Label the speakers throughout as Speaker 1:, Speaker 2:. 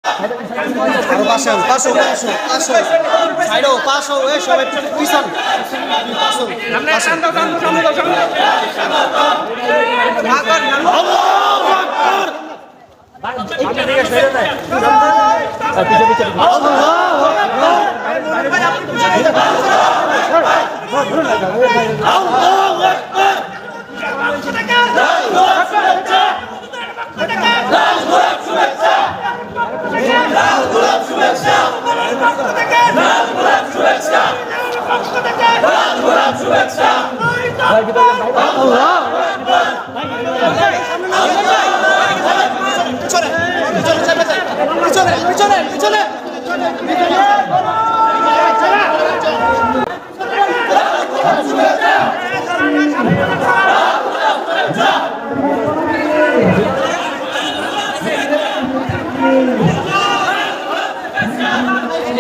Speaker 1: আরো পাশে পাশে পাশে পাশে সাইডো পাশে এই সবাই পিছন পাশে সামনে সামনে সামনে সামনে আল্লাহু আকবার সামনে দিকে সরে যায় পিছে পিছে আল্লাহু আকবার আল্লাহু আকবার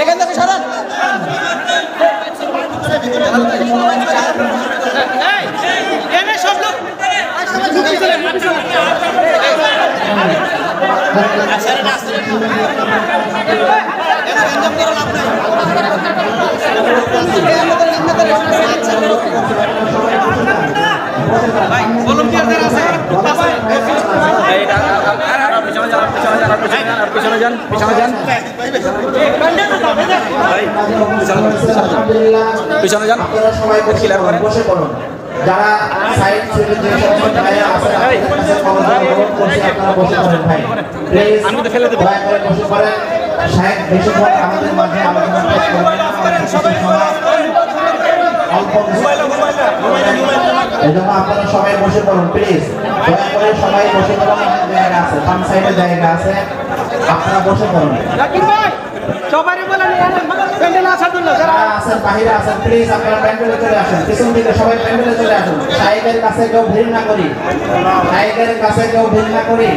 Speaker 1: এখান থেকে সরান এনে সব লোক ভাই ভলান্টিয়ার যারা আছে পিছনে যান পিছনে যান ক্লিয়ার করেন
Speaker 2: যারা সাইড থেকে যে সমস্ত ভাইরা আছে আপনারা বসে পড়েন ভাই প্লিজ আমি তো ফেলে দেব দয়া করে বসে পড়েন সাহেব বেশিক্ষণ আমাদের মাঝে আলোচনা করবেন সবাই অল্প এজন্য আপনারা সবাই বসে পড়ুন প্লিজ দয়া করে সবাই বসে পড়ুন জায়গা আছে বাম সাইডে জায়গা আছে আপনারা বসে পড়ুন
Speaker 1: জাকির ভাই সবারই বলেন প্যান্ডেলে আসার জন্য যারা
Speaker 2: আছেন বাইরে আছেন প্লিজ আপনারা প্যান্ডেলে চলে আসুন পিছন দিকে সবাই প্যান্ডেলে চলে আসুন সাইডের কাছে কেউ ভিড় না করি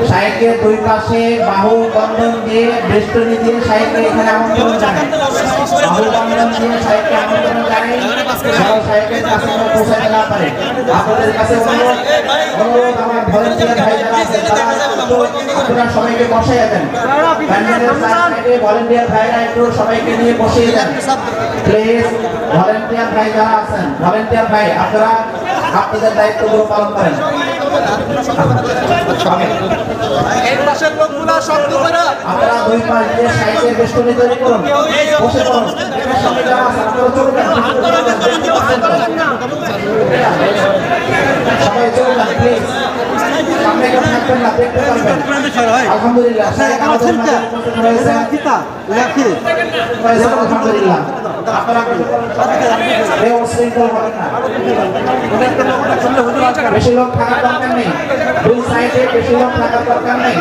Speaker 2: সাইডের দুই পাশে বাহু বন্ধন দিয়ে বেষ্টনী দিয়ে সাইডকে এখানে আমন্ত্রণ জানাই বাহু বন্ধন দিয়ে সাইডকে আমন্ত্রণ জানাই সবাই সাইডের কাছে পৌঁছাতে না পারে আপনাদের কাছে অনুরোধ আমার ভলান্টিয়ার ভাই যারা আছেন তারা আপনারা সবাইকে বসাইয়া দেন প্যান্ডেলের সাইডে ভলান্টিয়ার ভাইরা একটু সবাইকে নিয়ে বসিয়ে দেন প্লিজ ভলান্টিয়ার ভাই যারা আছেন ভলান্টিয়ার ভাই আপনারা আপনাদের দায়িত্বগুলো পালন করেন
Speaker 1: এই পাশের লোকগুলা শব্দ করে
Speaker 2: আপনারা দুই পাশ দিয়ে সাইডে বেষ্টনী তৈরি করুন বসে পড়ুন এখানে সবাই যারা আছেন আপনারা চলে যান সবাই চলে যান প্লিজ সামনে কেউ থাকবেন না দেখতে পারবেন আলহামদুলিল্লাহ আমাদের আলহামদুলিল্লাহ আপনারা বেশৃঙ্খল হবেন না বেশি লোক থাকার দরকার নেই দুই সাইডে বেশি লোক থাকার দরকার নেই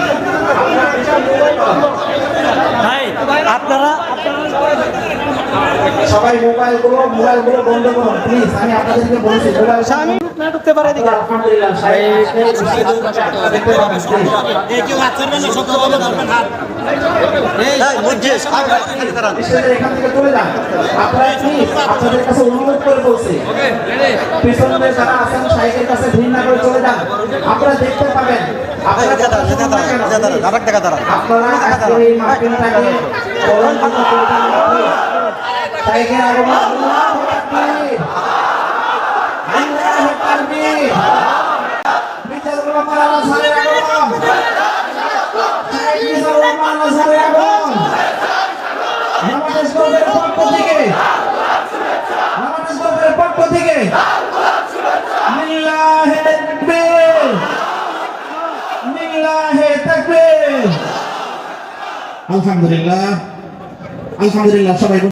Speaker 1: আপনারা
Speaker 2: সবাই মোবাইলগুলো বন্ধ করুন প্লিজ আমি আপনাদেরকে বলছি মোবাইল
Speaker 1: আমি না ঢুকতে পারে দিকে
Speaker 2: আলহামদুলিল্লাহ দেখতে পাবেন
Speaker 1: এই কেউ হাত ছাড়বেন না শব্দ বলে ধরবেন হাত এই মধ্যে
Speaker 2: এখান থেকে চলে যান আপনারা প্লিজ আপনাদের কাছে অনুরোধ করে বলছি পিছনে যারা আছেন সাইডের কাছে ভিড় না করে চলে যান আপনারা দেখতে পাবেন আপনারা এই মার্কেটটাকে সাইকেল আগমন আল্লাহু তাকবীর বিজয় মাওলানা সাহেব আগমন বিজয় মাওলানা সাহেব আগমন আমাদের সবের পক্ষ থেকে মিল্লাহে তাকবীর আলহামদুলিল্লাহ সবাই